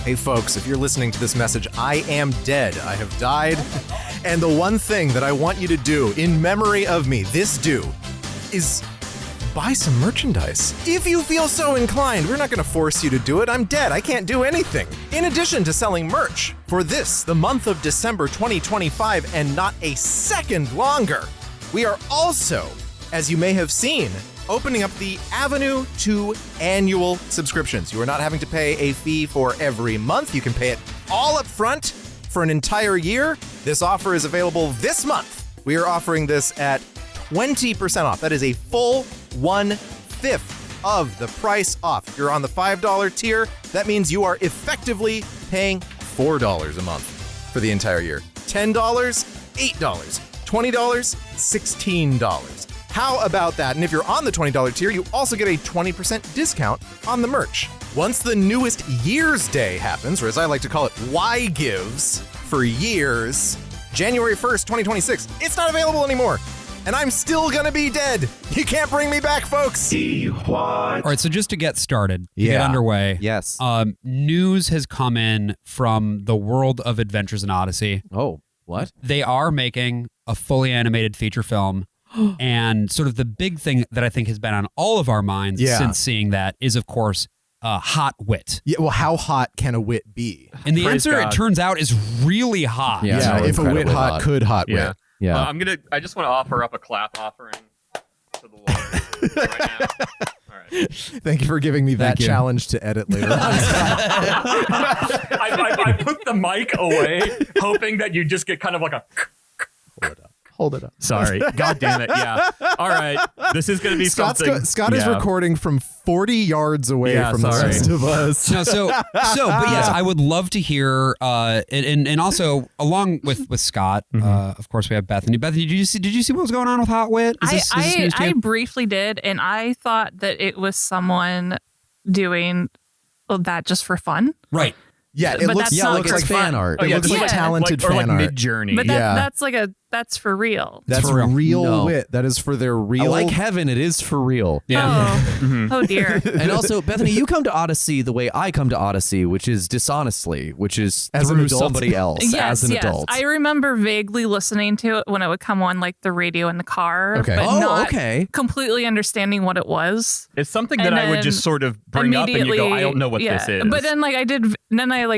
Hey folks, if you're listening to this message, I am dead. I have died. And the one thing that I want you to do in memory of me, is buy some merchandise. If you feel so inclined, we're not going to force you to do it. I'm dead. I can't do anything. In addition to selling merch for the month of December 2025, and not a second longer, we are also, as you may have seen, opening up the avenue to annual subscriptions. You are not having to pay a fee for every month. You can pay it all up front for an entire year. This offer is available this month. We are offering this at 20% off. That is a full 1/5 of the price off. If you're on the $5 tier, that means you are effectively paying $4 a month for the entire year. $10, $8, $20, $16. How about that? And if you're on the $20 tier, you also get a 20% discount on the merch. Once the newest Year's Day happens, or as I like to call it, Y Gives for years, January 1st, 2026, it's not available anymore. And I'm still gonna be dead. You can't bring me back, folks. All right, so just to get started, to get underway. Yes. News has come in from the world of Adventures in Odyssey. Oh, what? They are making a fully animated feature film. And sort of the big thing that I think has been on all of our minds since seeing that is, of course, hot wit. Yeah, well, how hot can a wit be? And the answer, it turns out, is really hot. Yeah, if a wit hot could hot wit. Yeah. I just want to offer up a clap offering to the Lord right now. All right. Thank you for giving me that challenge to edit later on. I put the mic away, hoping that you just get kind of like a... Hold it up. Sorry. God damn it. Yeah. All right. This is going to be something. Scott is recording from 40 yards away from the rest of us. No, but yes, I would love to hear, and also along with Scott, of course, we have Bethany. Bethany, did you see what was going on with Hot Wit? I briefly did, and I thought that it was someone doing that just for fun. Right. Yeah, it looks like fan art. It looks like talented fan art. Mid-Journey. But that's for real. That's for real wit. That is for their real. I like heaven. It is for real. Yeah. Oh dear. And also, Bethany, you come to Odyssey the way I come to Odyssey, which is dishonestly, which is as through an adult. somebody else Yes, as an adult. I remember vaguely listening to it when it would come on like the radio in the car. Okay. But not okay. completely understanding what it was. It's something that I would just sort of bring up and you go, I don't know what this is. But then I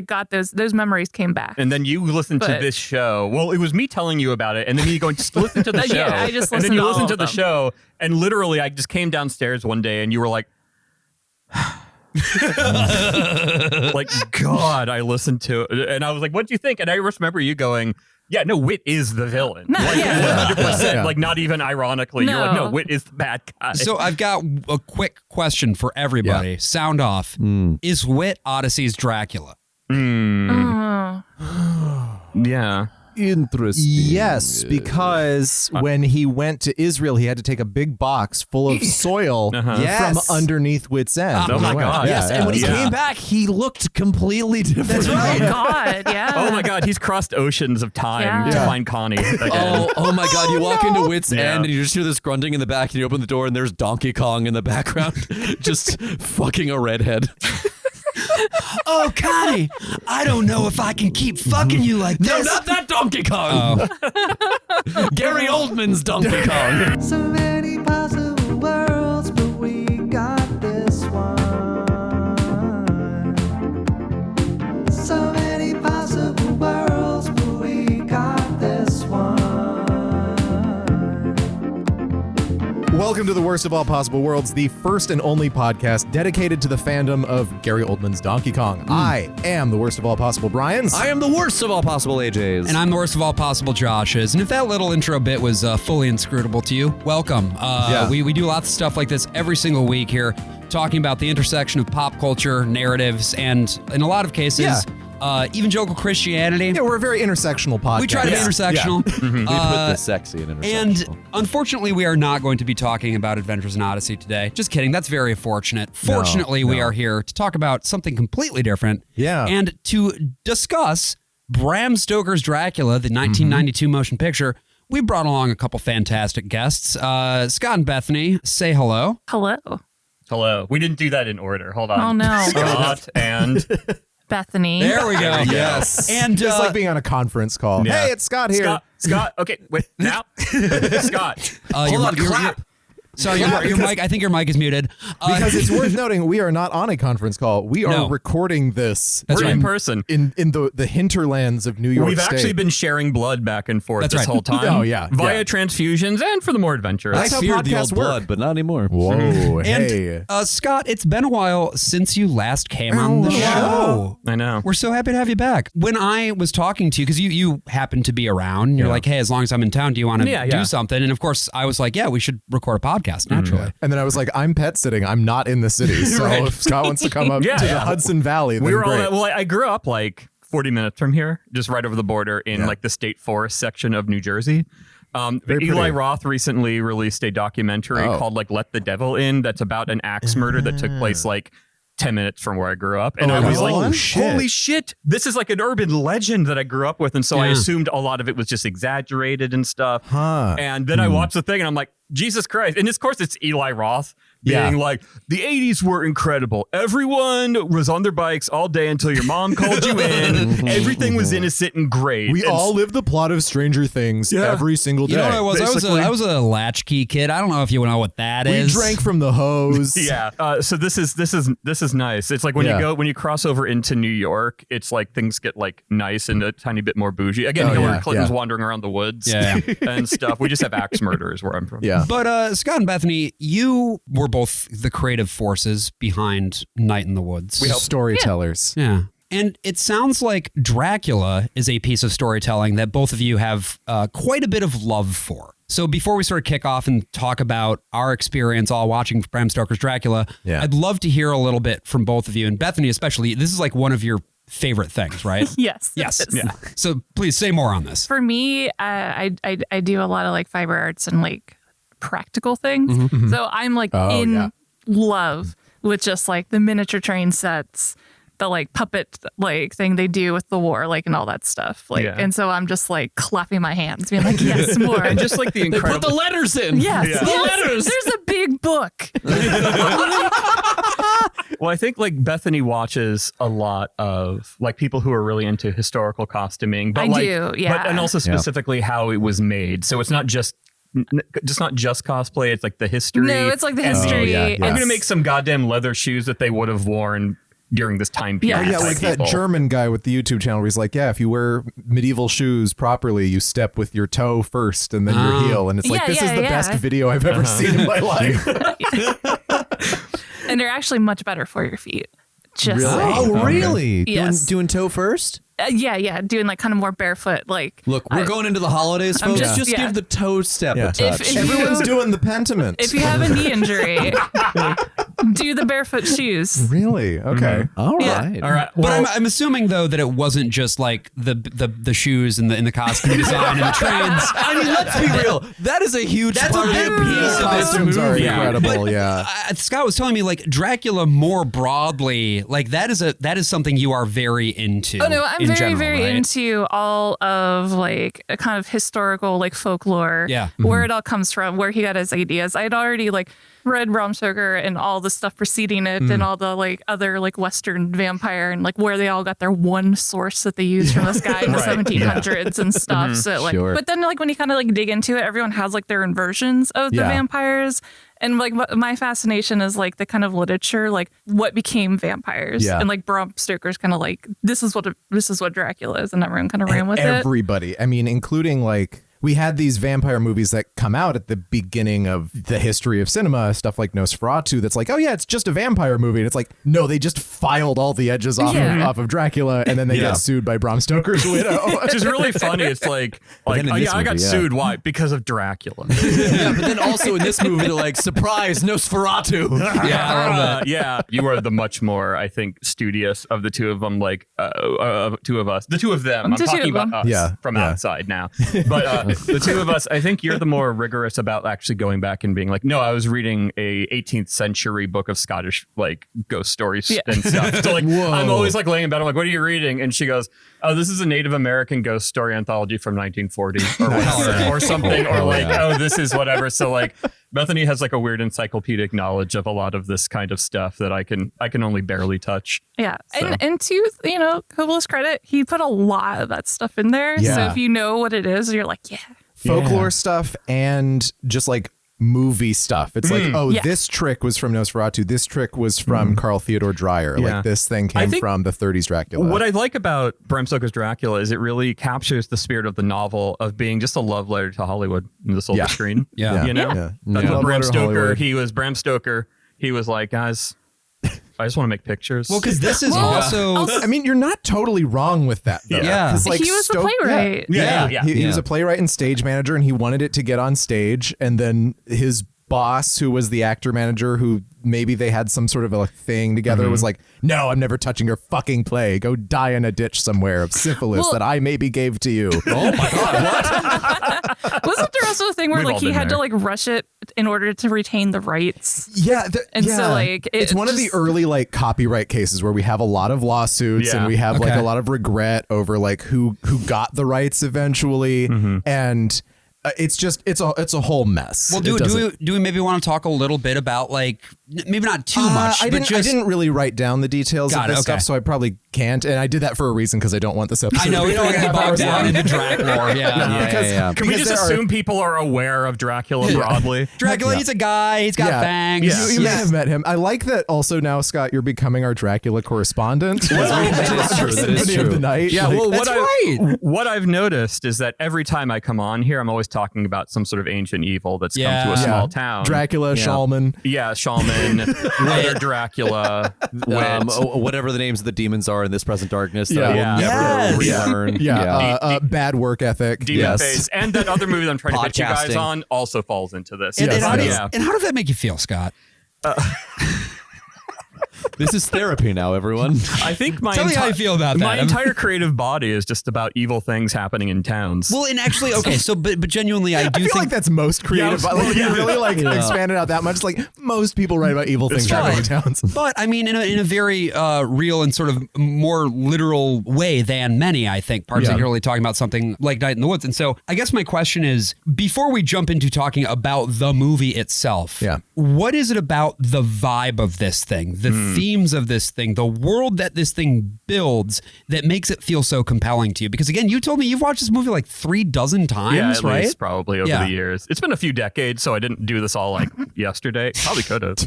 got those memories came back. And then you listened to this show. Well, it was me telling you about it, and then you going, just listen to the show. Yeah, I just listened to and then you all listened to of the them. show, and literally I just came downstairs one day, and you were like, like, God, I listened to it. And I was like, what do you think? And I just remember you going, yeah, no, Wit is the villain. No, like, yeah. 100%. Like, not even ironically. No. You're like, no, Wit is the bad guy. So I've got a quick question for everybody. Sound off. Is Wit Odyssey's Dracula? Yeah. Interesting. Yes, because when he went to Israel, he had to take a big box full of soil from underneath Wit's End. Oh my God. Yes, and when he came back, he looked completely different. That's right. Oh God, yeah. Oh my God, he's crossed oceans of time to find Connie again. Oh my God, you walk into Wit's End and you just hear this grunting in the back, and you open the door and there's Donkey Kong in the background just fucking a redhead. Oh, Connie, I don't know if I can keep fucking you like this. No, not that Donkey Kong. Gary Oldman's Donkey Kong. So many possible worlds, but we got this one. So many possible worlds, but we got this one. Welcome to the Worst of All Possible Worlds, the first and only podcast dedicated to the fandom of Gary Oldman's Donkey Kong. I am the worst of all possible Brians. I am the worst of all possible AJs. And I'm the worst of all possible Joshes. And if that little intro bit was fully inscrutable to you, welcome. We do lots of stuff like this every single week here, talking about the intersection of pop culture, narratives, and in a lot of cases, evangelical Christianity. Yeah, we're a very intersectional podcast. We try to be intersectional. We put the sexy in intersectional. And unfortunately, we are not going to be talking about Adventures in Odyssey today. Just kidding. That's very fortunate. Fortunately, we are here to talk about something completely different. Yeah. And to discuss Bram Stoker's Dracula, the 1992 motion picture. We brought along a couple fantastic guests. Scott and Bethany, say hello. Hello. Hello. We didn't do that in order. Hold on. Oh no. Scott and... Bethany. There we go. Yes. And It's like being on a conference call. Yeah. Hey, it's Scott here. Scott. Okay, wait. Now, Scott. your, on, your- clap. Sorry, your mic. I think your mic is muted. Because it's worth noting, we are not on a conference call. We are No. recording this. That's We're right. in person. in the hinterlands of New York We've State. actually been sharing blood back and forth That's this right. whole time. Oh, yeah, Via yeah. transfusions and for the more adventurous. That's I how feared the podcasts old work. blood, but not anymore. Whoa, hey. And Scott, it's been a while since you last came on the show. I know. We're so happy to have you back. When I was talking to you, because you happened to be around, and you're like, hey, as long as I'm in town, do you want to do something? And of course, I was like, yeah, we should record a podcast, naturally. And then I was like, I'm pet sitting. I'm not in the city. So Right. if Scott wants to come up Yeah, to yeah. the Hudson Valley, then We were all great. well. I grew up like 40 minutes from here, just right over the border in like the state forest section of New Jersey. Eli pretty. Roth recently released a documentary called like "Let the Devil In" that's about an axe murder that took place like 10 minutes from where I grew up. And I was like, holy shit, this is like an urban legend that I grew up with. And so I assumed a lot of it was just exaggerated and stuff. And then I watched the thing and I'm like, Jesus Christ. And of course it's Eli Roth being like, the 80s were incredible. Everyone was on their bikes all day until your mom called you in. Everything was innocent and great. We And all lived the plot of Stranger Things every single day. You know what I was? Basically, I was a latchkey kid. I don't know if you know what that we is. drank from the hose. Yeah. So this is nice. It's like when you cross over into New York, it's like things get like nice and a tiny bit more bougie. Again, Hillary Clinton's wandering around the woods and stuff. We just have axe murderers where I'm from. Yeah. But Scott and Bethany, you were both the creative forces behind Night in the Woods. Storytellers. Yeah. And it sounds like Dracula is a piece of storytelling that both of you have quite a bit of love for. So before we sort of kick off and talk about our experience all watching Bram Stoker's Dracula, I'd love to hear a little bit from both of you. And Bethany especially, this is like one of your favorite things, right? Yes. Yes. it is. Yeah. So please say more on this. For me, I do a lot of like fiber arts and like practical things. Mm-hmm. So I'm like love with just like the miniature train sets, the like puppet like thing they do with the war, like and all that stuff. Like, and so I'm just like clapping my hands, being like, yes, more. And just like the Put incredible the letters in. Yes, The letters. There's a big book. Well, I think like Bethany watches a lot of like people who are really into historical costuming, but I do, yeah. But, and also specifically how it was made. So it's not just cosplay. It's like the history. No, it's like the history. I'm gonna make some goddamn leather shoes that they would have worn during this time period. Yeah. Yeah, like that German guy with the YouTube channel where he's like, yeah, if you wear medieval shoes properly, you step with your toe first and then your heel. And it's like, this is the best video I've ever seen in my life. And they're actually much better for your feet. Just Really? saying. Oh, really? Yes. Doing toe first? Yeah, doing like kind of more barefoot. Like, Look, we're going into the holidays, I'm folks. just- give the toe step a touch. If you- Everyone's doing the pentiment. if you have a knee injury, do the barefoot shoes. Really? Okay. All Yeah. right. All right. But Well, I'm assuming though that it wasn't just like the shoes and the costume design and the trains. I mean, let's be real. That is a huge That's part a of big the piece appeal of of this Costumes are movie. incredible, yeah. Scott was telling me like Dracula more broadly, like that is something you are very into. Oh no, I'm in very, general, very right? into all of like a kind of historical like folklore. Yeah. Where it all comes from, where he got his ideas. I'd already like read Bram Stoker and all the stuff preceding it and all the like other like Western vampire and like where they all got their one source that they used from this guy in the 1700s and stuff. So like, Sure. but then like when you kind of like dig into it, everyone has like their own versions of the vampires. And like my fascination is like the kind of literature, like what became vampires, and like Bram Stoker's kind of like this is what Dracula is, and everyone kind of ran with it. Everybody. I mean, including like we had these vampire movies that come out at the beginning of the history of cinema, stuff like Nosferatu. That's like, oh yeah, it's just a vampire movie, and it's like, no, they just filed all the edges off of Dracula, and then they get sued by Bram Stoker's widow. which is really funny. It's like then in oh, this yeah, I got movie, sued. Why? Because of Dracula. Yeah, but then also in this movie, they're like, surprise, Nosferatu. Yeah, you are the much more, I think, studious of the two of them. Like two of us, the two of them. I'm The two talking of about them. us from outside now. But the two of us, I think you're the more rigorous about actually going back and being like, no, I was reading a 18th century book of Scottish like ghost stories and stuff. So like, I'm always like laying in bed. I'm like, what are you reading? And she goes, oh, this is a Native American ghost story anthology from 1940 or whatever, or something, or like, oh, this is whatever. So like Bethany has like a weird encyclopedic knowledge of a lot of this kind of stuff that I can only barely touch. Yeah. So. And to, Coppola's credit, he put a lot of that stuff in there. Yeah. So if you know what it is, you're like, yeah. Folklore stuff and just like movie stuff. It's like, this trick was from Nosferatu. This trick was from Carl Theodor Dreyer. Yeah. Like this thing came from the 30s Dracula. What I like about Bram Stoker's Dracula is it really captures the spirit of the novel of being just a love letter to Hollywood in the silver screen. Yeah. You know? Yeah. That's Yeah. what Bram Stoker, Hollywood. he was like, guys, I just want to make pictures. Well, because this is also... I mean, you're not totally wrong with that, though. Yeah. 'Cause, like, he was a playwright. Yeah. He was a playwright and stage manager, and he wanted it to get on stage. And then his boss, who was the actor manager, who maybe they had some sort of a thing together, was like, no, I'm never touching your fucking play. Go die in a ditch somewhere of syphilis that I maybe gave to you. Oh my God, what? Wasn't there also a thing where We've like all he been had to there. like rush it in order to retain the rights? Yeah. So like it's one of the early like copyright cases where we have a lot of lawsuits and we have like a lot of regret over like who got the rights eventually. And it's a whole mess. Well, do we maybe want to talk a little bit about like maybe not too much? I didn't really write down the details of this stuff, so I probably can't. And I did that for a reason because I don't want this episode. I know we don't want to get bogged down into Drac lore. Can we just assume people are aware of Dracula broadly? Dracula, he's a guy. He's got fangs. You may have met him. I like that also now, Scott, you're becoming our Dracula correspondent. That is true. Of the night. Yeah, Like, well, what I've noticed is that every time I come on here, I'm always talking about some sort of ancient evil that's come to a small town. Dracula, Shaman. Yeah, Shaman, Mother Dracula, Wit. Whatever the names of the demons are in this present darkness that Yeah. I will never Yes. relearn. Bad work ethic. Demon Face, and that other movie that I'm trying to get you guys Podcasting. on also falls into this. And how does that make you feel, Scott? This is therapy now, everyone. I think Tell me how you feel about that. My entire creative body is just about evil things happening in towns. Well, and actually, okay, so but genuinely, I do I feel think like that's most creative. Yeah, Like, you really like expand it out that much. It's like most people write about evil things happening in towns. But I mean, in a very real and sort of more literal way than many, I think, particularly talking about something like Night in the Woods. And so I guess my question is, before we jump into talking about the movie itself, what is it about the vibe of this thing, the themes of this thing, the world that this thing builds that makes it feel so compelling to you? Because again, you told me you've watched this movie like 36 times, at right? least probably over the years. It's been a few decades, so I didn't do this all like yesterday. Probably could have.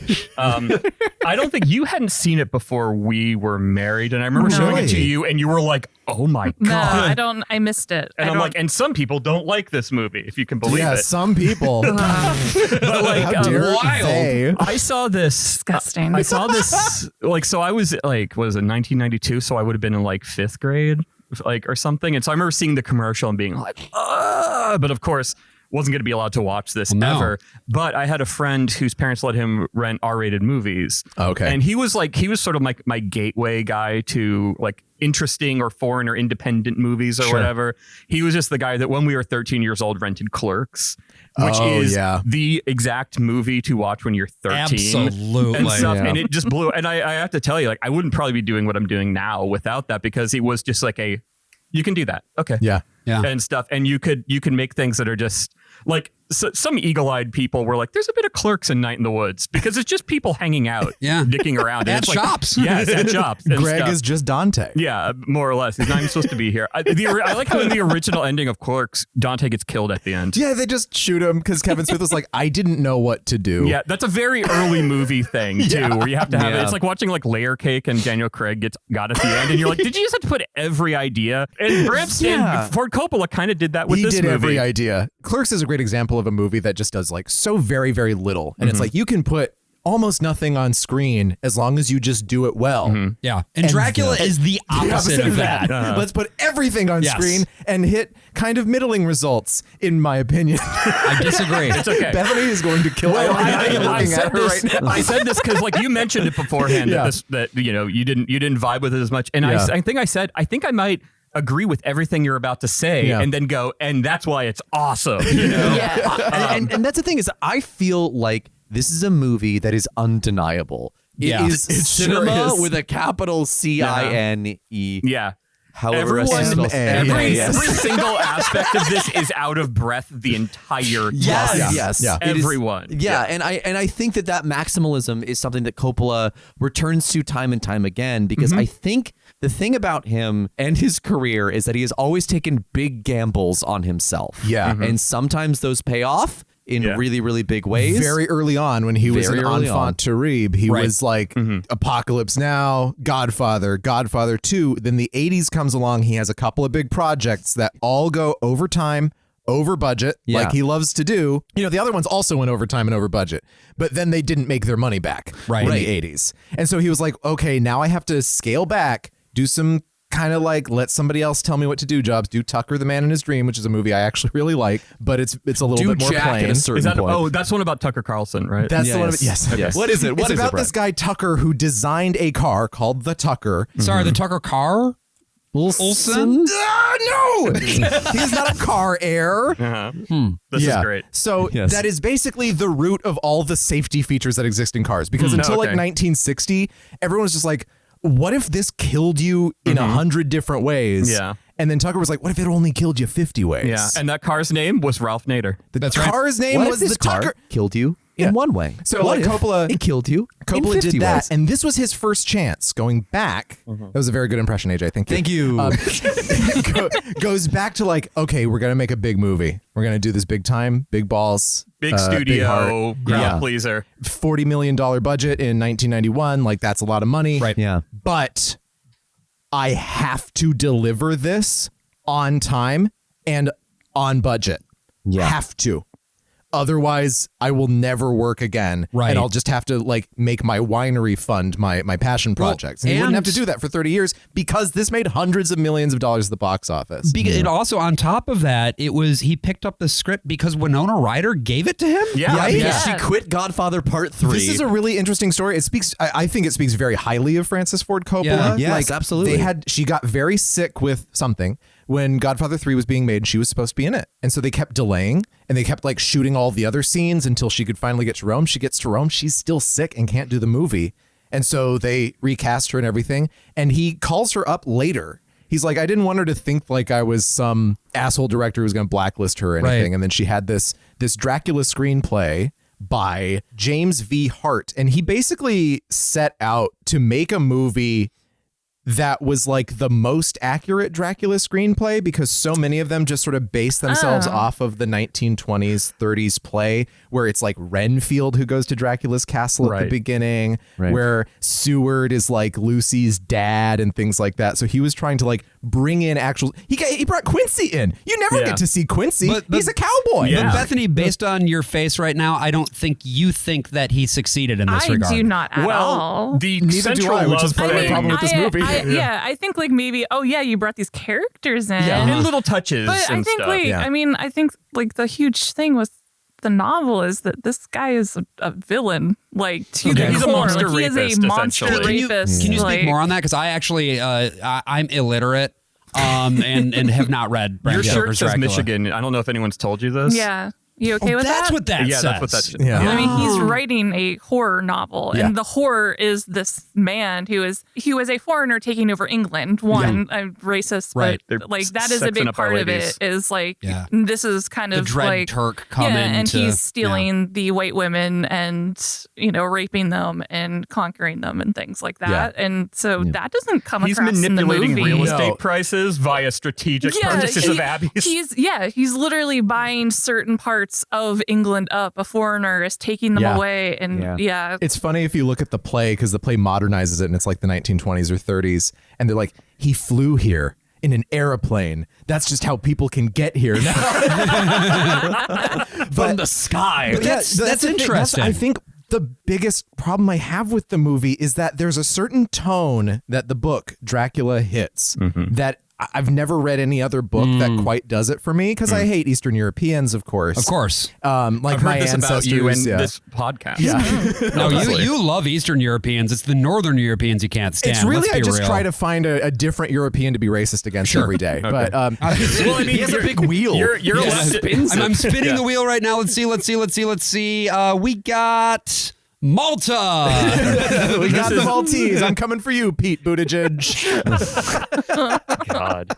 I don't think you hadn't seen it before we were married, and I remember showing it to you, and you were like, "Oh my god!" No, I don't. I missed it. And I'm like, and some people don't like this movie, if you can believe it. Some people. But like, How dare they? I saw this. Disgusting. I saw this. Like, so I was like, what was it, 1992? So I would have been in like 5th grade, like or something. And so I remember seeing the commercial and being like, but of course, wasn't going to be allowed to watch this ever. But I had a friend whose parents let him rent R-rated movies. Okay. And he was sort of my gateway guy to like interesting or foreign or independent movies or whatever. He was just the guy that when we were 13 years old rented Clerks, which is the exact movie to watch when you're 13. Absolutely. And stuff. And it just blew. And I have to tell you, like, I wouldn't probably be doing what I'm doing now without that, because it was just like you can do that. Okay. Yeah. And stuff. And you can make things that are just like some eagle-eyed people were like, there's a bit of Clerks in Night in the Woods, because it's just people hanging out, dicking around. At it's shops. Like, yes, at shops. And Greg stuff. is just Dante. Yeah, more or less. He's not even supposed to be here. I like how in the original ending of Clerks, Dante gets killed at the end. Yeah, they just shoot him because Kevin Smith was like, I didn't know what to do. Yeah, that's a very early movie thing too, where you have to have it. It's like watching like Layer Cake and Daniel Craig got at the end, and you're like, did you just have to put every idea? And Bram Ford Coppola kind of did that with this movie. He did every idea. Clerks is a great example of a movie that just does like so very, very little. And it's like you can put almost nothing on screen as long as you just do it well. Yeah. And Dracula is the opposite of that. Let's put everything on screen and hit kind of middling results, in my opinion. I disagree. It's okay. Bethany is going to kill I said this because like you mentioned it beforehand that you know you didn't vibe with it as much, and I think I might agree with everything you're about to say, and then go, and that's why it's awesome. You know? And that's the thing, is I feel like this is a movie that is undeniable. It is cinema with a capital CINNE. Yeah. However, every single aspect of this is out of breath the entire time. Yes. Everyone. And I think that maximalism is something that Coppola returns to time and time again, because I think the thing about him and his career is that he has always taken big gambles on himself. Yeah. And sometimes those pay off in really, really big ways. Very early on, when he was an enfant terrible, he was like Apocalypse Now, Godfather, Godfather 2. Then the 80s comes along. He has a couple of big projects that all go over time, over budget, like he loves to do. You know, the other ones also went over time and over budget, but then they didn't make their money back in the 80s. And so he was like, okay, now I have to scale back, do some kind of like let somebody else tell me what to do jobs. Do Tucker the Man in His Dream, which is a movie I actually really like, but it's a little bit more plain. Is that, that's one about Tucker Carlson, right? That's the one. Yes. What is it? It's about this guy Tucker who designed a car called the Tucker. Sorry, the Tucker car? Olson? No, he's not a car heir. This is great. So that is basically the root of all the safety features that exist in cars, because until like 1960, everyone was just like, what if this killed you in 100 different ways? Yeah. And then Tucker was like, what if it only killed you 50 ways? Yeah. And that car's name was Ralph Nader. The car's name was the Tucker. Killed you in one way. So like Coppola, it killed you. Coppola in 50 did that, ways. and this was his first chance. Going back, that was a very good impression, AJ. Thank you. Goes back to like, okay, we're gonna make a big movie. We're gonna do this big time, big balls, big studio, crowd pleaser. $40 million budget in 1991. Like that's a lot of money, right? Yeah, but I have to deliver this on time and on budget. Yeah, have to. Otherwise, I will never work again, and I'll just have to like make my winery fund my passion projects. And he wouldn't have to do that for 30 years because this made hundreds of millions of dollars at the box office. It also, on top of that, he picked up the script because Winona Ryder gave it to him. She quit Godfather Part 3. This is a really interesting story. It speaks. I think it speaks very highly of Francis Ford Coppola. Yes, absolutely. She got very sick with something. When Godfather 3 was being made, she was supposed to be in it. And so they kept delaying, and they kept like shooting all the other scenes until she could finally get to Rome. She gets to Rome. She's still sick and can't do the movie. And so they recast her and everything. And he calls her up later. He's like, I didn't want her to think like I was some asshole director who was going to blacklist her or anything. And then she had this Dracula screenplay by James V. Hart. And he basically set out to make a movie that was like the most accurate Dracula screenplay, because so many of them just sort of base themselves off of the 1920s, 30s play, where it's like Renfield who goes to Dracula's castle at the beginning, where Seward is like Lucy's dad and things like that. So he was trying to like bring in actual. He brought Quincy in. You never get to see Quincy. But he's a cowboy. But Bethany, based on your face right now, I don't think you think that he succeeded in this regard. I do not at all. Neither do I, which is part of the problem with this movie. I think like maybe, you brought these characters in. And little touches. But and I think stuff. I think like the huge thing with the novel is that this guy is a villain. Like to the he's a core. monster Like, rapist. He is a monster essentially. rapist. Can you speak more on that? Because I actually I'm illiterate and have not read Bram Your shirt Stoker's says Dracula. Michigan. I don't know if anyone's told you this. Yeah. You okay with that's that? what that says. That's what that. I mean, he's writing a horror novel, and the horror is this man who was a foreigner taking over England. One, I'm racist, but like that is a big part of it. Is like this is kind of dread like Turk coming, and he's stealing the white women and raping them and conquering them and things like that. And so that doesn't come He's across in the manipulating movie. real estate prices via strategic purchases of abbeys. He's literally buying certain parts of England up. A foreigner is taking them away, and it's funny if you look at the play, because the play modernizes it and it's like the 1920s or 30s, and they're like, he flew here in an airplane. That's just how people can get here now. From the sky. But that's interesting. I think the biggest problem I have with the movie is that there's a certain tone that the book Dracula hits that I've never read any other book that quite does it for me, because I hate Eastern Europeans, of course. Of course. Like I've my heard this ancestors. about you in this podcast. No, you love Eastern Europeans. It's the Northern Europeans you can't stand. It's really, Let's be I just real. try to find a different European to be racist against every day. But well, I mean, he has a big wheel. You're I'm spinning the wheel right now. Let's see. We got Malta. We got the Maltese. I'm coming for you, Pete Buttigieg. God.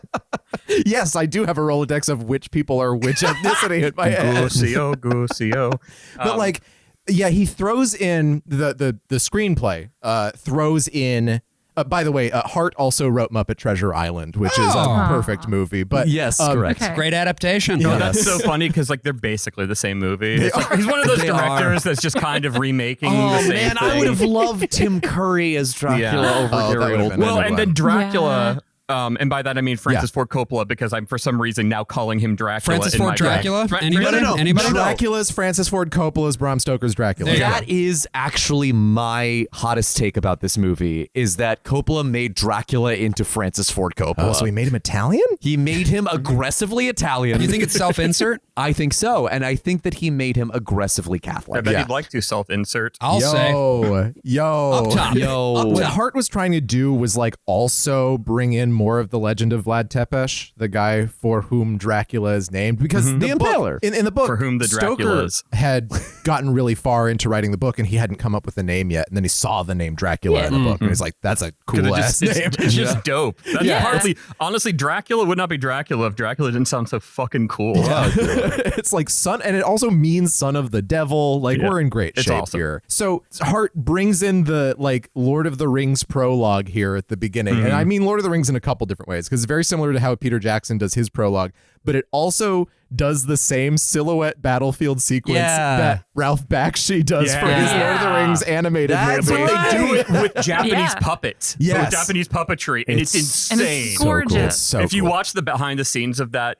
Yes, I do have a Rolodex of which people are which ethnicity in my head. Goosey-o. But like, yeah, he throws in the screenplay, throws in. By the way, Hart also wrote Muppet Treasure Island, which is a perfect movie. But yes, correct. Okay. Great adaptation. No, that's so funny because like they're basically the same movie. It's like, he's one of those directors that's just kind of remaking the same thing. I would have loved Tim Curry as Dracula over Gary Oldman. Well, and then Dracula. Yeah. And by that I mean Francis Ford Coppola, because I'm for some reason now calling him Dracula. Francis Ford Dracula? Anybody? No. Anybody? Dracula's Francis Ford Coppola's Bram Stoker's Dracula. That is actually my hottest take about this movie, is that Coppola made Dracula into Francis Ford Coppola. Oh, so he made him Italian? He made him aggressively Italian. You think it's self-insert? I think so. And I think that he made him aggressively I Catholic. bet he'd like to self-insert. I'll say. Up top. What Hart was trying to do was like also bring in more of the legend of Vlad Tepes, the guy for whom Dracula is named, because The Impaler. In the book, For whom the Stoker Dracula is. had gotten really far into writing the book, and he hadn't come up with a name yet. And then he saw the name Dracula in the book, and he's like, "That's a cool ass name." It's just dope. That's partly, honestly, Dracula would not be Dracula if Dracula didn't sound so fucking cool. It's like son, and it also means son of the devil. Like we're in great It's shape awesome. here. So Hart brings in the like Lord of the Rings prologue here at the beginning, and I mean Lord of the Rings in a couple different ways, because it's very similar to how Peter Jackson does his prologue, but it also does the same silhouette battlefield sequence that Ralph Bakshi does for his Lord of the Rings animated That's movie. right. They do it with Japanese puppets. Yes. With Japanese puppetry, and it's insane. And it's gorgeous. So if you cool. watch the behind the scenes of that,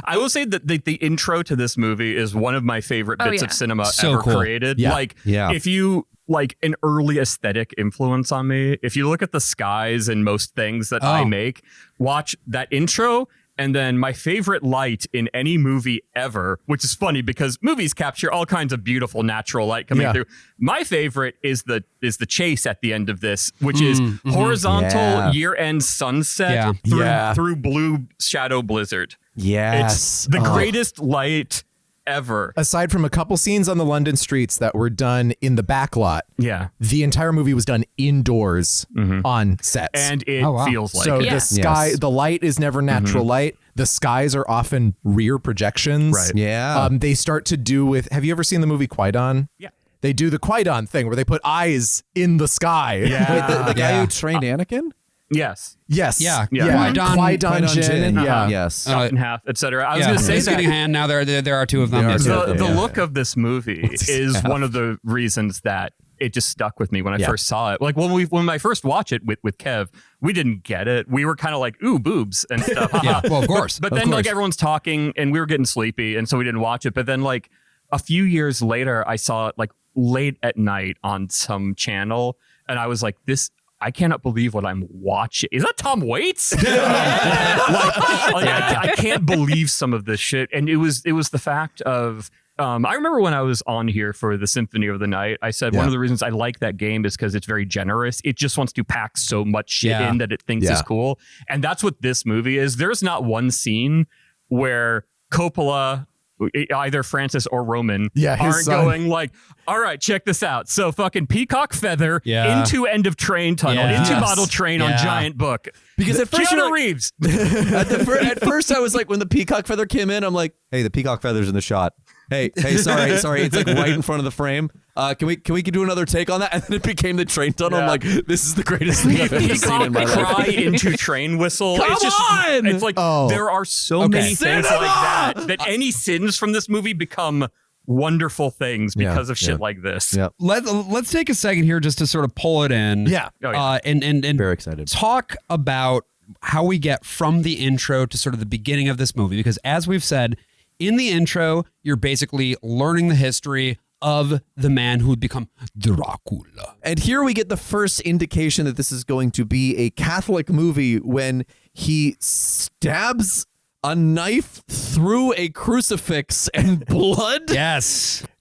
I will say that the intro to this movie is one of my favorite bits of cinema So ever cool. created. Yeah. Like, if you like an early aesthetic influence on me, if you look at the skies and most things that I make, watch that intro. And then my favorite light in any movie ever, which is funny because movies capture all kinds of beautiful natural light coming through. My favorite is the chase at the end of this, which is horizontal year-end sunset through blue shadow blizzard. It's the greatest light ever. Aside from a couple scenes on the London streets that were done in the back lot, the entire movie was done indoors on sets. And it feels like so it. the sky, the light is never natural light. The skies are often rear projections. Right. Yeah. They start to do with, have you ever seen the movie Qui-Gon? Yeah. They do the Qui-Gon thing where they put eyes in the sky. Wait, the guy who trained Anakin? Yes. Yes. Yeah. Qui-Gon Jinn. Yes. Cut in half, etc. I was going to say he's that. getting a hand now. There are two of them. The look of this movie is one of the reasons that it just stuck with me when I first saw it. Like when I first watched it with Kev, we didn't get it. We were kind of like, ooh, boobs and stuff. Well, of course. But then like everyone's talking and we were getting sleepy, and so we didn't watch it. But then like a few years later, I saw it like late at night on some channel, and I was like, I cannot believe what I'm watching. Is that Tom Waits? I can't believe some of this shit. And it was the fact of, I remember when I was on here for the Symphony of the Night, I said one of the reasons I like that game is because it's very generous. It just wants to pack so much shit in that it thinks is cool. And that's what this movie is. There's not one scene where Coppola, either Francis or Roman, aren't going like, all right, check this out. So fucking peacock feather into end of train tunnel, into model train on giant book. Because at first Keanu Reeves. At first I was like, when the peacock feather came in, I'm like, hey, the peacock feather's in the shot. Hey, sorry. It's like right in front of the frame. Can we do another take on that? And then it became the train tunnel. I'm like, this is the greatest thing I've ever seen in my life. Cry into train whistle. Come it's just, on! It's like there are so many things like that any sins from this movie become wonderful things because of shit like this. Yeah. Let's take a second here just to sort of pull it in. Yeah. And Very excited. Talk about how we get from the intro to sort of the beginning of this movie, because as we've said, in the intro, you're basically learning the history of the man who would become Dracula. And here we get the first indication that this is going to be a Catholic movie when he stabs a knife through a crucifix and blood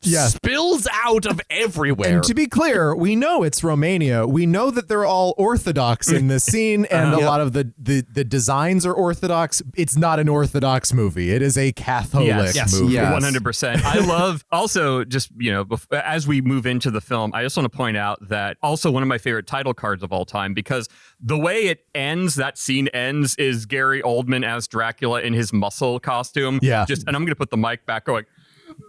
spills out of everywhere. And to be clear, we know it's Romania. We know that they're all Orthodox in this scene, and a lot of the designs are Orthodox. It's not an Orthodox movie. It is a Catholic movie. Yes. 100%. I love also just, as we move into the film, I just want to point out that also one of my favorite title cards of all time, because the way it ends, that scene ends, is Gary Oldman as Dracula in his muscle costume. Yeah. And I'm going to put the mic back going,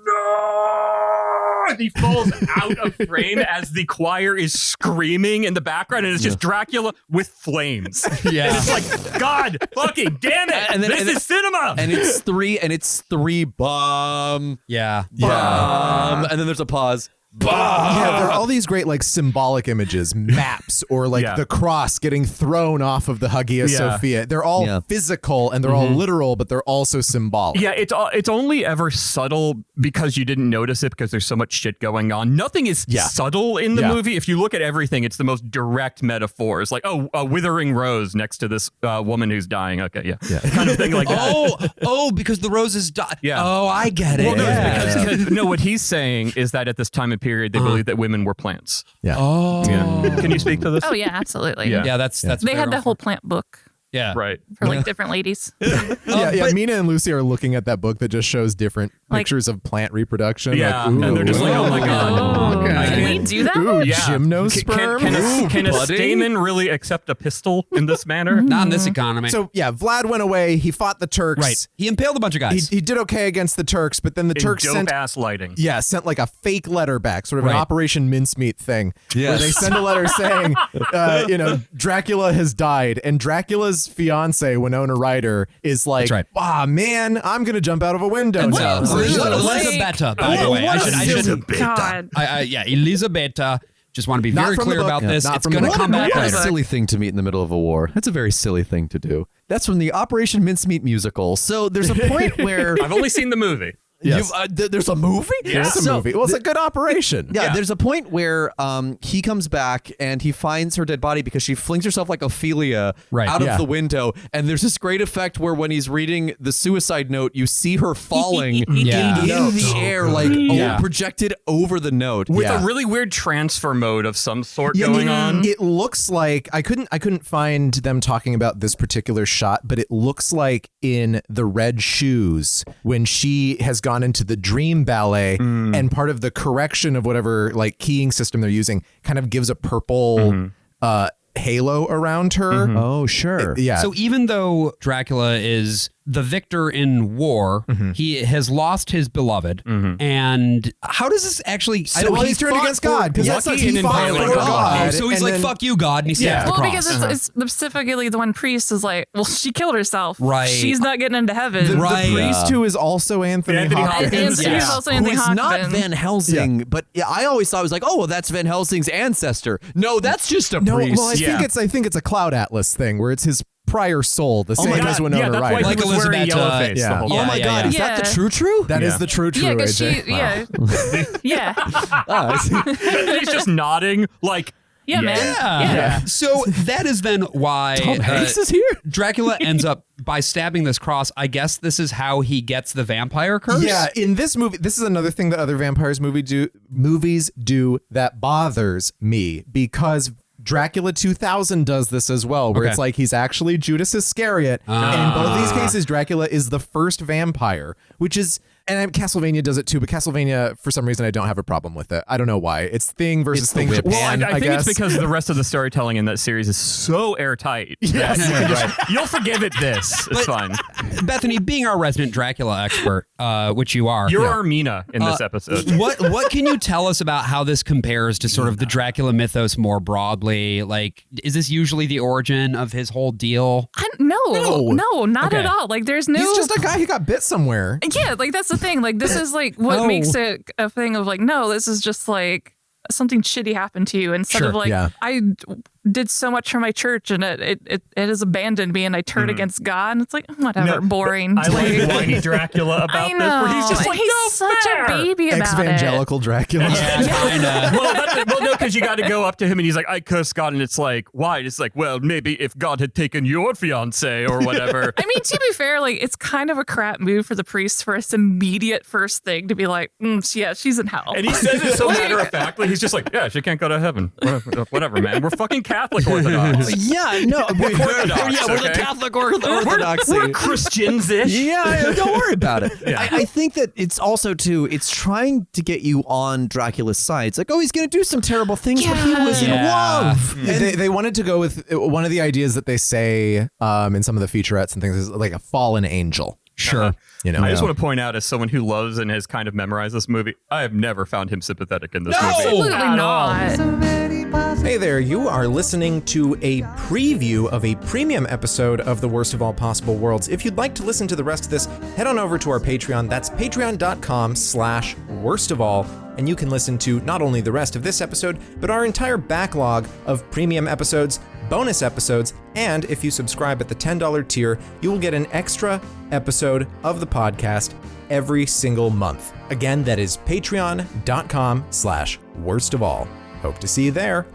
no! And he falls out of frame as the choir is screaming in the background, and it's just Dracula with flames. Yeah. And it's like, God fucking damn it. This is cinema. And it's three bomb. Yeah. Bomb. And then there's a pause. Yeah, there are all these great like symbolic images, maps, or like the cross getting thrown off of the Hagia Sophia. They're all physical and they're all literal, but they're also symbolic. Yeah, it's only ever subtle because you didn't notice it because there's so much shit going on. Nothing is subtle in the movie. If you look at everything, it's the most direct metaphors. Like, a withering rose next to this woman who's dying. Okay, kind of thing like that. Because the roses die. Yeah. Oh, I get it. Well, because no, what he's saying is that at this time and period, they believed that women were plants. Yeah. Oh. Yeah. Can you speak to this? Oh yeah, absolutely. Yeah. That's They had the whole plant book Yeah. Right. for like different ladies. Mina and Lucy are looking at that book that just shows different pictures of plant reproduction. Yeah. Like, and they're just like, oh my God. Can we do that? Ooh, Yeah. gymnosperm. Can a stamen really accept a pistol in this manner? Not in this economy. So yeah, Vlad went away. He fought the Turks. Right. He impaled a bunch of guys. He did okay against the Turks, but then the Turks sent dope-ass lighting. sent like a fake letter back, sort of an Right. Operation Mincemeat thing, where they send a letter saying, Dracula has died, and Dracula's fiance Winona Ryder is like, That's right. Man, I'm gonna jump out of a window now. Elisabetta, by the way. I should. God. Elisabetta. Just want to be Not very from the clear book. about Yeah, this. not It's from the going to book. come back What a later. silly thing to meet in the middle of a war. That's a very silly thing to do. That's from the Operation Mincemeat musical. So there's a point where I've only seen the movie. Yes. there's a movie? It's a movie. Well, it's a good operation. Yeah, there's a point where he comes back and he finds her dead body because she flings herself like Ophelia out of the window. And there's this great effect where when he's reading the suicide note, you see her falling in the air, like projected over the note. With a really weird transfer mode of some sort going on. It looks like I couldn't find them talking about this particular shot, but it looks like in The Red Shoes when she has gone into the dream ballet and part of the correction of whatever like keying system they're using kind of gives a purple halo around her. Oh, sure. So even though Dracula is the victor in war, he has lost his beloved. And how does this actually... He's turned against God because that's like he fought for God. So he's like, fuck you, God, and he stabs the Well, cross. because it's specifically the one priest is like, well, she killed herself. Right. She's not getting into heaven. The priest who is also Anthony Hopkins. And he's also Anthony Who is not Hopkins. Van Helsing, but I always thought it was like, oh, well, that's Van Helsing's ancestor. No, that's just a No, priest. well, I think it's a Cloud Atlas thing where it's his prior soul, the same God. as Winona that's Ryder. why Like he was wearing Elizabeth, yellow face the whole Oh time. my God, is that the true? That is the true Yeah, because AJ. He's just nodding like, Yeah, man. Yeah. So that is then why Tom Hanks is here? Dracula ends up by stabbing this cross. I guess this is how he gets the vampire curse. Yeah, in this movie, this is another thing that other vampires movies do that bothers me because Dracula 2000 does this as well, where it's like he's actually Judas Iscariot. And in both these cases, Dracula is the first vampire, which is... And Castlevania does it too, but Castlevania, for some reason, I don't have a problem with it. I don't know why. It's Thing versus Thing Japan, Well, I think guess. it's because the rest of the storytelling in that series is so airtight. Yes. You'll forgive it this. It's fine. Bethany, being our resident Dracula expert, which you are. You're Armina in this episode. What can you tell us about how this compares to sort of the Dracula mythos more broadly? Like, is this usually the origin of his whole deal? No, not at all. Like, there's no... He's just a guy who got bit somewhere. Yeah, like, that's the thing. Like, this is, like, what makes it a thing of, like, no, this is just, like, something shitty happened to you instead of, like, did so much for my church and it has abandoned me and I turned against God. And it's like, whatever, boring. I like whiny Dracula about this, where he's just like, he's such a baby about it. Evangelical Dracula. Well, no, because you got to go up to him and he's like, I curse God. And it's like, why? It's like, well, maybe if God had taken your fiance or whatever. I mean, to be fair, like, it's kind of a crap move for the priest for his immediate first thing to be like, yeah, she's in hell. And he says it so matter of factly. He's just like, yeah, she can't go to heaven. Whatever, man. We're fucking Catholic Orthodox. Yeah, no, we're Orthodox. Yeah, we're the Catholic Orthodoxy. We're Christians-ish. Yeah, don't worry about it. Yeah. I think that it's also too. It's trying to get you on Dracula's side. It's like, oh, he's gonna do some terrible things, but he was in love. And they wanted to go with one of the ideas that they say in some of the featurettes and things is like a fallen angel. Sure. You know, I just want to point out, as someone who loves and has kind of memorized this movie, I have never found him sympathetic in this movie. Absolutely not. Hey there, you are listening to a preview of a premium episode of The Worst of All Possible Worlds. If you'd like to listen to the rest of this, head on over to our Patreon. That's patreon.com/worstofall. And you can listen to not only the rest of this episode, but our entire backlog of premium episodes, bonus episodes, and if you subscribe at the $10 tier, you will get an extra episode of the podcast every single month. Again, that is patreon.com/worstofall. Hope to see you there.